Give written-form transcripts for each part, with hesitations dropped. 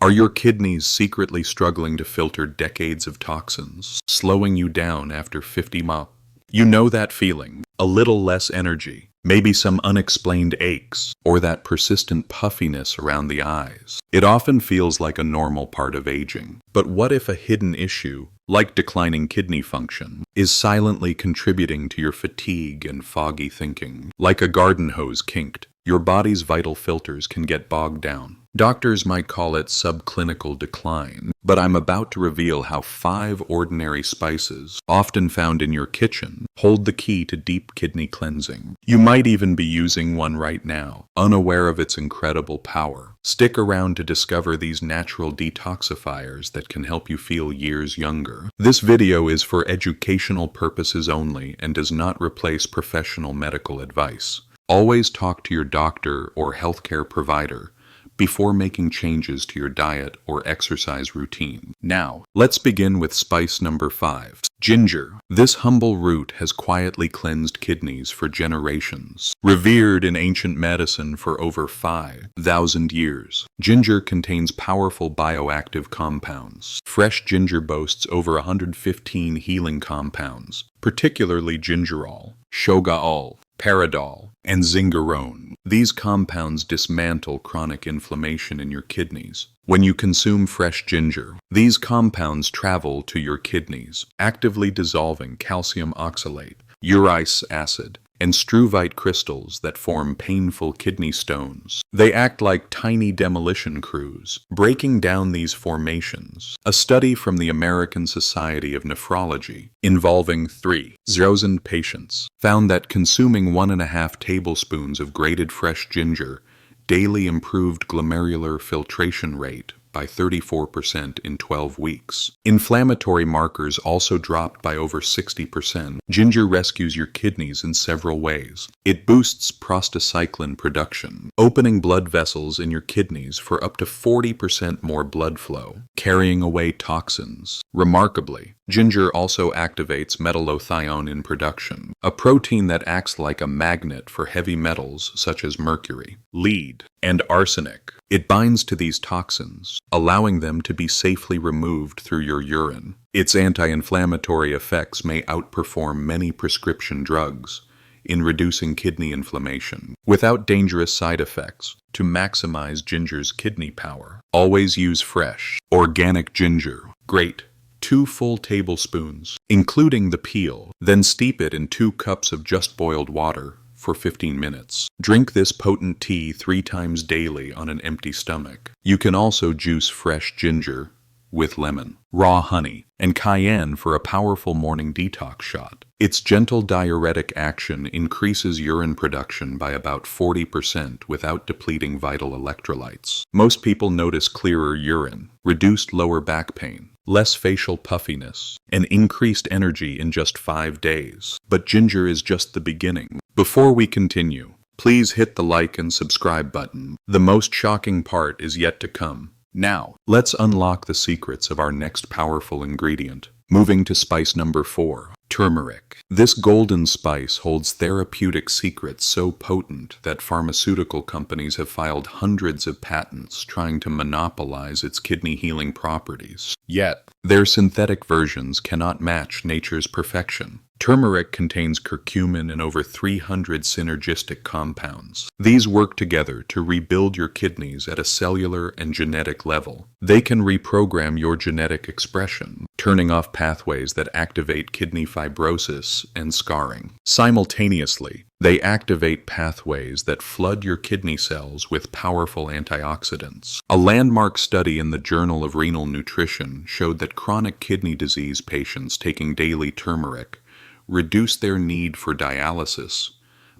Are your kidneys secretly struggling to filter decades of toxins, slowing you down after 50 miles? You know that feeling. A little less energy, maybe some unexplained aches, or that persistent puffiness around the eyes. It often feels like a normal part of aging. But what if a hidden issue, like declining kidney function, is silently contributing to your fatigue and foggy thinking? Like a garden hose kinked, your body's vital filters can get bogged down. Doctors might call it subclinical decline, but I'm about to reveal how 5 ordinary spices, often found in your kitchen, hold the key to deep kidney cleansing. You might even be using one right now, unaware of its incredible power. Stick around to discover these natural detoxifiers that can help you feel years younger. This video is for educational purposes only and does not replace professional medical advice. Always talk to your doctor or healthcare provider before making changes to your diet or exercise routine. Now, let's begin with spice number 5. Ginger. This humble root has quietly cleansed kidneys for generations. Revered in ancient medicine for over 5,000 years, ginger contains powerful bioactive compounds. Fresh ginger boasts over 115 healing compounds, particularly gingerol, shogaol, paradol, and zingerone. These compounds dismantle chronic inflammation in your kidneys. When you consume fresh ginger, these compounds travel to your kidneys, actively dissolving calcium oxalate, uric acid, and struvite crystals that form painful kidney stones. They act like tiny demolition crews, breaking down these formations. A study from the American Society of Nephrology, involving 3,000 patients, found that consuming 1.5 tablespoons of grated fresh ginger daily improved glomerular filtration rate by 34% in 12 weeks. Inflammatory markers also dropped by over 60%. Ginger rescues your kidneys in several ways. It boosts prostacyclin production, opening blood vessels in your kidneys for up to 40% more blood flow, carrying away toxins. Remarkably, ginger also activates metallothionein production, a protein that acts like a magnet for heavy metals such as mercury, lead, and arsenic. It binds to these toxins, allowing them to be safely removed through your urine. Its anti-inflammatory effects may outperform many prescription drugs in reducing kidney inflammation, without dangerous side effects. To maximize ginger's kidney power, always use fresh, organic ginger. Grate 2 full tablespoons, including the peel, then steep it in 2 cups of just boiled water for 15 minutes. Drink this potent tea 3 times daily on an empty stomach. You can also juice fresh ginger with lemon, raw honey, and cayenne for a powerful morning detox shot. Its gentle diuretic action increases urine production by about 40% without depleting vital electrolytes. Most people notice clearer urine, reduced lower back pain, less facial puffiness, and increased energy in just 5 days. But ginger is just the beginning. Before we continue, please hit the like and subscribe button. The most shocking part is yet to come. Now, let's unlock the secrets of our next powerful ingredient. Moving to spice number 4, turmeric. This golden spice holds therapeutic secrets so potent that pharmaceutical companies have filed hundreds of patents trying to monopolize its kidney healing properties. Yet, their synthetic versions cannot match nature's perfection. Turmeric contains curcumin and over 300 synergistic compounds. These work together to rebuild your kidneys at a cellular and genetic level. They can reprogram your genetic expression, turning off pathways that activate kidney fibrosis and scarring. Simultaneously, they activate pathways that flood your kidney cells with powerful antioxidants. A landmark study in the Journal of Renal Nutrition showed that chronic kidney disease patients taking daily turmeric reduce their need for dialysis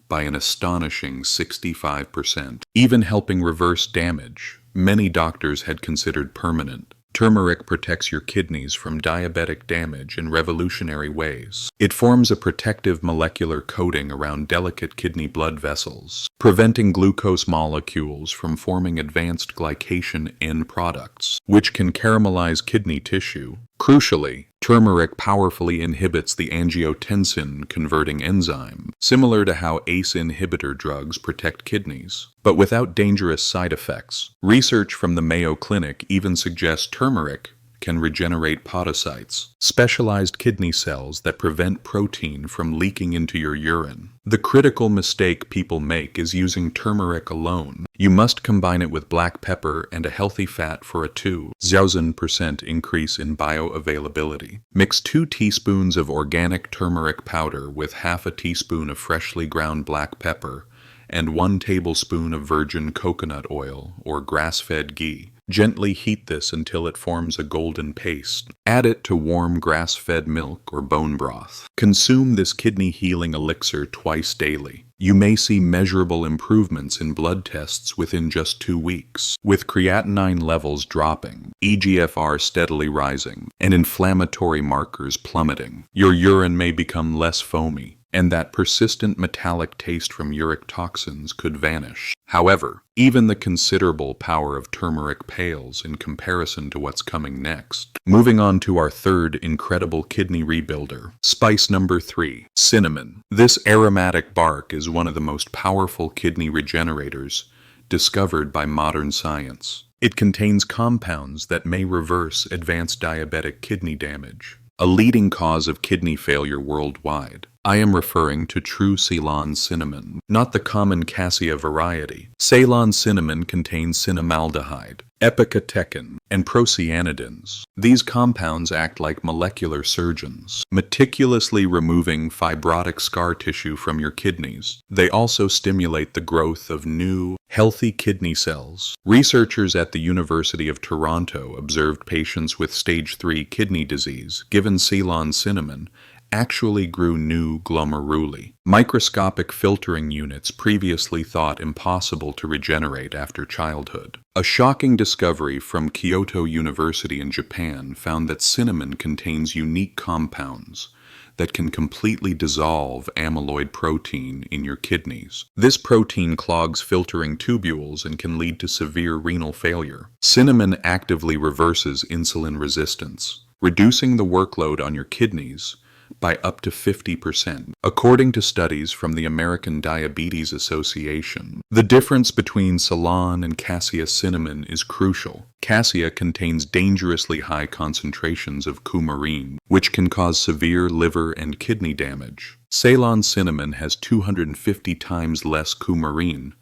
by an astonishing 65%, even helping reverse damage many doctors had considered permanent. Turmeric protects your kidneys from diabetic damage in revolutionary ways. It forms a protective molecular coating around delicate kidney blood vessels, preventing glucose molecules from forming advanced glycation end products, which can caramelize kidney tissue. Crucially, Turmeric powerfully inhibits the angiotensin-converting enzyme, similar to how ACE inhibitor drugs protect kidneys, but without dangerous side effects. Research from the Mayo Clinic even suggests turmeric can regenerate podocytes, specialized kidney cells that prevent protein from leaking into your urine. The critical mistake people make is using turmeric alone. You must combine it with black pepper and a healthy fat for a 2,000% increase in bioavailability. Mix 2 teaspoons of organic turmeric powder with half a teaspoon of freshly ground black pepper and 1 tablespoon of virgin coconut oil or grass-fed ghee. Gently heat this until it forms a golden paste. Add it to warm grass-fed milk or bone broth. Consume this kidney-healing elixir twice daily. You may see measurable improvements in blood tests within just 2 weeks, with creatinine levels dropping, eGFR steadily rising, and inflammatory markers plummeting. Your urine may become less foamy, and that persistent metallic taste from uric toxins could vanish. However, even the considerable power of turmeric pales in comparison to what's coming next. Moving on to our third incredible kidney rebuilder. Spice number 3, cinnamon. This aromatic bark is one of the most powerful kidney regenerators discovered by modern science. It contains compounds that may reverse advanced diabetic kidney damage, a leading cause of kidney failure worldwide. I am referring to true Ceylon cinnamon, not the common cassia variety. Ceylon cinnamon contains cinnamaldehyde, epicatechin, and procyanidins. These compounds act like molecular surgeons, meticulously removing fibrotic scar tissue from your kidneys. They also stimulate the growth of new, healthy kidney cells. Researchers at the University of Toronto observed patients with stage 3 kidney disease given Ceylon cinnamon actually grew new glomeruli, microscopic filtering units previously thought impossible to regenerate after childhood. A shocking discovery from Kyoto University in Japan found that cinnamon contains unique compounds that can completely dissolve amyloid protein in your kidneys. This protein clogs filtering tubules and can lead to severe renal failure. Cinnamon actively reverses insulin resistance, reducing the workload on your kidneys by up to 50%, according to studies from the American Diabetes Association. The difference between Ceylon and cassia cinnamon is crucial. Cassia contains dangerously high concentrations of coumarin, which can cause severe liver and kidney damage. Ceylon cinnamon has 250 times less coumarin,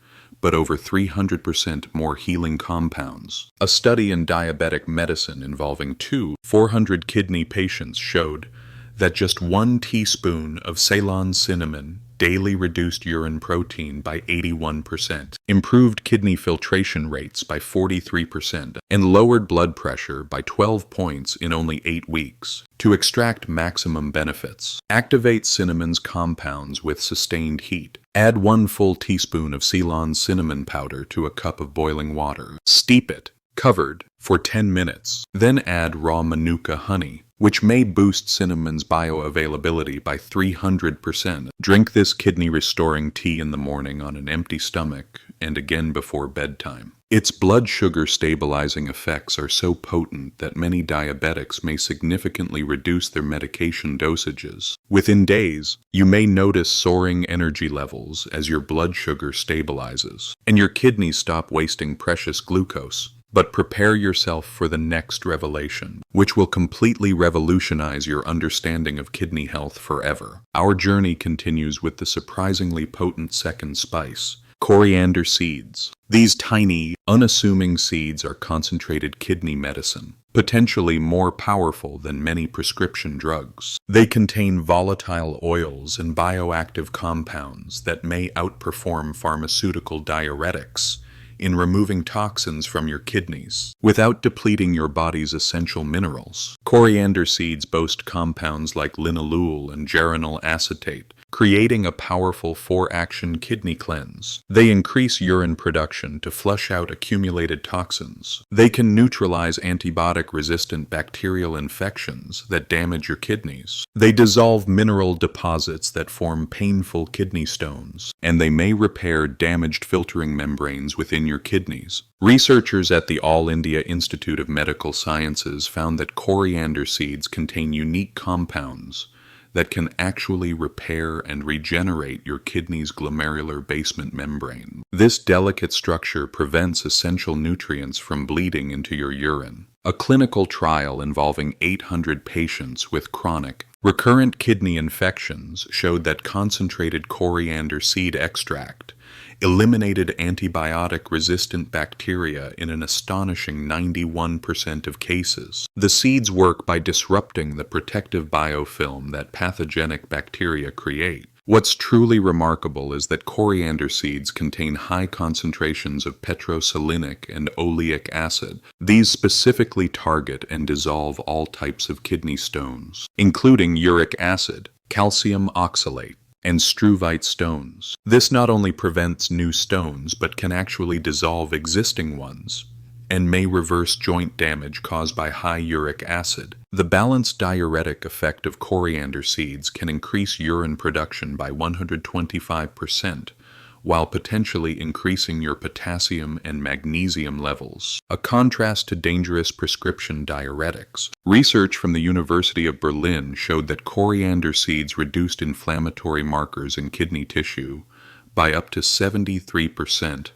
but over 300% more healing compounds. A study in diabetic medicine involving 400 kidney patients showed that just 1 teaspoon of Ceylon cinnamon daily reduced urine protein by 81%, improved kidney filtration rates by 43%, and lowered blood pressure by 12 points in only 8 weeks. To extract maximum benefits, activate cinnamon's compounds with sustained heat. Add 1 full teaspoon of Ceylon cinnamon powder to a cup of boiling water. Steep it, covered, for 10 minutes. Then add raw manuka honey, which may boost cinnamon's bioavailability by 300%. Drink this kidney-restoring tea in the morning on an empty stomach and again before bedtime. Its blood sugar stabilizing effects are so potent that many diabetics may significantly reduce their medication dosages. Within days, you may notice soaring energy levels as your blood sugar stabilizes, and your kidneys stop wasting precious glucose. But prepare yourself for the next revelation, which will completely revolutionize your understanding of kidney health forever. Our journey continues with the surprisingly potent second spice, coriander seeds. These tiny, unassuming seeds are concentrated kidney medicine, potentially more powerful than many prescription drugs. They contain volatile oils and bioactive compounds that may outperform pharmaceutical diuretics in removing toxins from your kidneys without depleting your body's essential minerals. Coriander seeds boast compounds like linalool and geranyl acetate, creating a powerful 4-action kidney cleanse. They increase urine production to flush out accumulated toxins. They can neutralize antibiotic-resistant bacterial infections that damage your kidneys. They dissolve mineral deposits that form painful kidney stones, and they may repair damaged filtering membranes within your kidneys. Researchers at the All India Institute of Medical Sciences found that coriander seeds contain unique compounds that can actually repair and regenerate your kidney's glomerular basement membrane. This delicate structure prevents essential nutrients from bleeding into your urine. A clinical trial involving 800 patients with chronic, recurrent kidney infections showed that concentrated coriander seed extract eliminated antibiotic-resistant bacteria in an astonishing 91% of cases. The seeds work by disrupting the protective biofilm that pathogenic bacteria create. What's truly remarkable is that coriander seeds contain high concentrations of petroselenic and oleic acid. These specifically target and dissolve all types of kidney stones, including uric acid, calcium oxalate, and struvite stones. This not only prevents new stones, but can actually dissolve existing ones, and may reverse joint damage caused by high uric acid. The balanced diuretic effect of coriander seeds can increase urine production by 125%, while potentially increasing your potassium and magnesium levels, a contrast to dangerous prescription diuretics. Research from the University of Berlin showed that coriander seeds reduced inflammatory markers in kidney tissue by up to 73%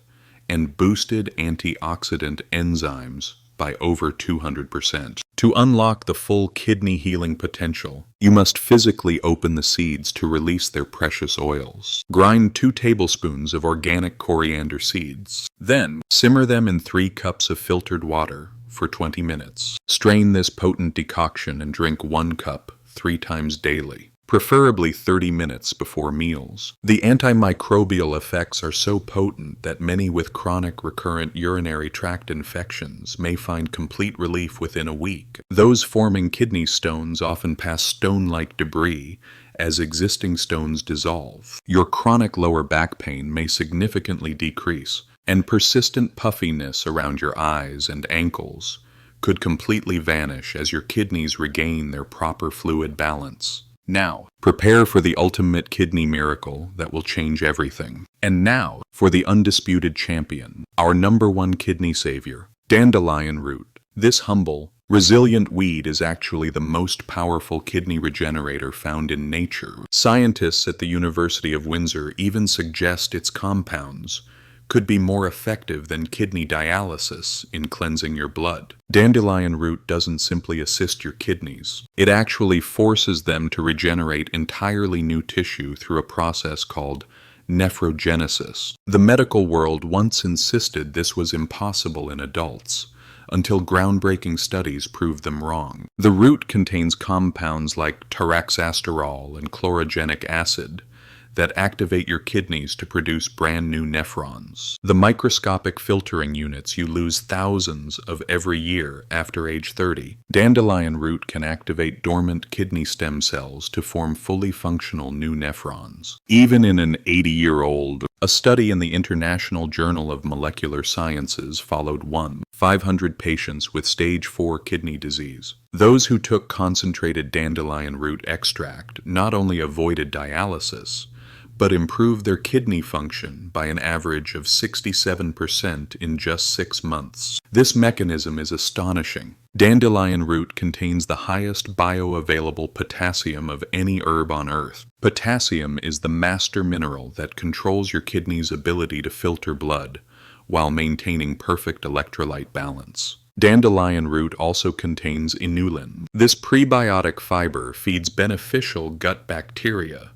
and boosted antioxidant enzymes by over 200%. To unlock the full kidney healing potential, you must physically open the seeds to release their precious oils. Grind 2 tablespoons of organic coriander seeds. Then, simmer them in 3 cups of filtered water for 20 minutes. Strain this potent decoction and drink 1 cup 3 times daily, preferably 30 minutes before meals. The antimicrobial effects are so potent that many with chronic recurrent urinary tract infections may find complete relief within a week. Those forming kidney stones often pass stone-like debris as existing stones dissolve. Your chronic lower back pain may significantly decrease, and persistent puffiness around your eyes and ankles could completely vanish as your kidneys regain their proper fluid balance. Now, prepare for the ultimate kidney miracle that will change everything. And now, for the undisputed champion, our #1 kidney savior, dandelion root. This humble, resilient weed is actually the most powerful kidney regenerator found in nature. Scientists at the University of Windsor even suggest its compounds could be more effective than kidney dialysis in cleansing your blood. Dandelion root doesn't simply assist your kidneys. It actually forces them to regenerate entirely new tissue through a process called nephrogenesis. The medical world once insisted this was impossible in adults, until groundbreaking studies proved them wrong. The root contains compounds like taraxasterol and chlorogenic acid that activate your kidneys to produce brand new nephrons. The microscopic filtering units you lose thousands of every year after age 30. Dandelion root can activate dormant kidney stem cells to form fully functional new nephrons. Even in an 80-year-old, a study in the International Journal of Molecular Sciences followed 500 patients with stage 4 kidney disease. Those who took concentrated dandelion root extract not only avoided dialysis, but improved their kidney function by an average of 67% in just 6 months. This mechanism is astonishing. Dandelion root contains the highest bioavailable potassium of any herb on earth. Potassium is the master mineral that controls your kidney's ability to filter blood while maintaining perfect electrolyte balance. Dandelion root also contains inulin. This prebiotic fiber feeds beneficial gut bacteria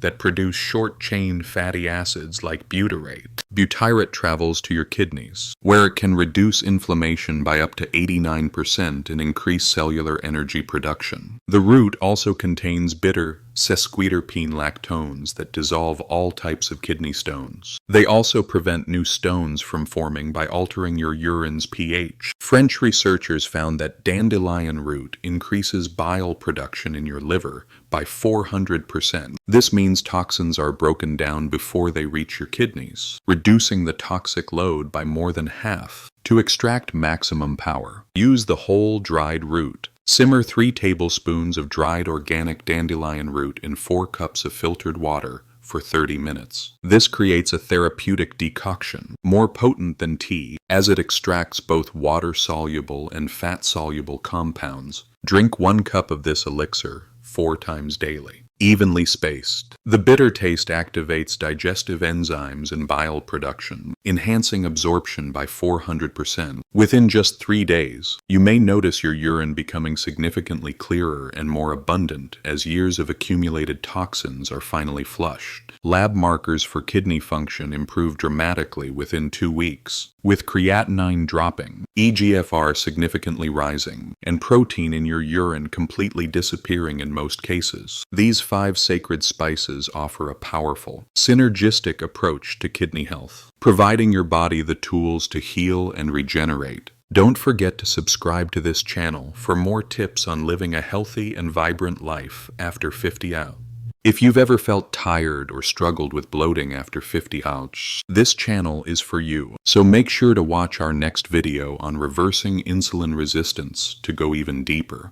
that produce short-chain fatty acids like butyrate. Butyrate travels to your kidneys, where it can reduce inflammation by up to 89% and increase cellular energy production. The root also contains bitter sesquiterpene lactones that dissolve all types of kidney stones. They also prevent new stones from forming by altering your urine's pH. French researchers found that dandelion root increases bile production in your liver by 400%. This means toxins are broken down before they reach your kidneys, reducing the toxic load by more than half. To extract maximum power, use the whole dried root. Simmer 3 tablespoons of dried organic dandelion root in 4 cups of filtered water for 30 minutes. This creates a therapeutic decoction, more potent than tea, as it extracts both water-soluble and fat-soluble compounds. Drink 1 cup of this elixir 4 times daily, evenly spaced. The bitter taste activates digestive enzymes and bile production, enhancing absorption by 400%. Within just 3 days, you may notice your urine becoming significantly clearer and more abundant as years of accumulated toxins are finally flushed. Lab markers for kidney function improve dramatically within 2 weeks, with creatinine dropping, eGFR significantly rising, and protein in your urine completely disappearing in most cases. These 5 sacred spices offer a powerful, synergistic approach to kidney health, providing your body the tools to heal and regenerate. Don't forget to subscribe to this channel for more tips on living a healthy and vibrant life after 50 out. If you've ever felt tired or struggled with bloating after 50 ouch, this channel is for you. So make sure to watch our next video on reversing insulin resistance to go even deeper.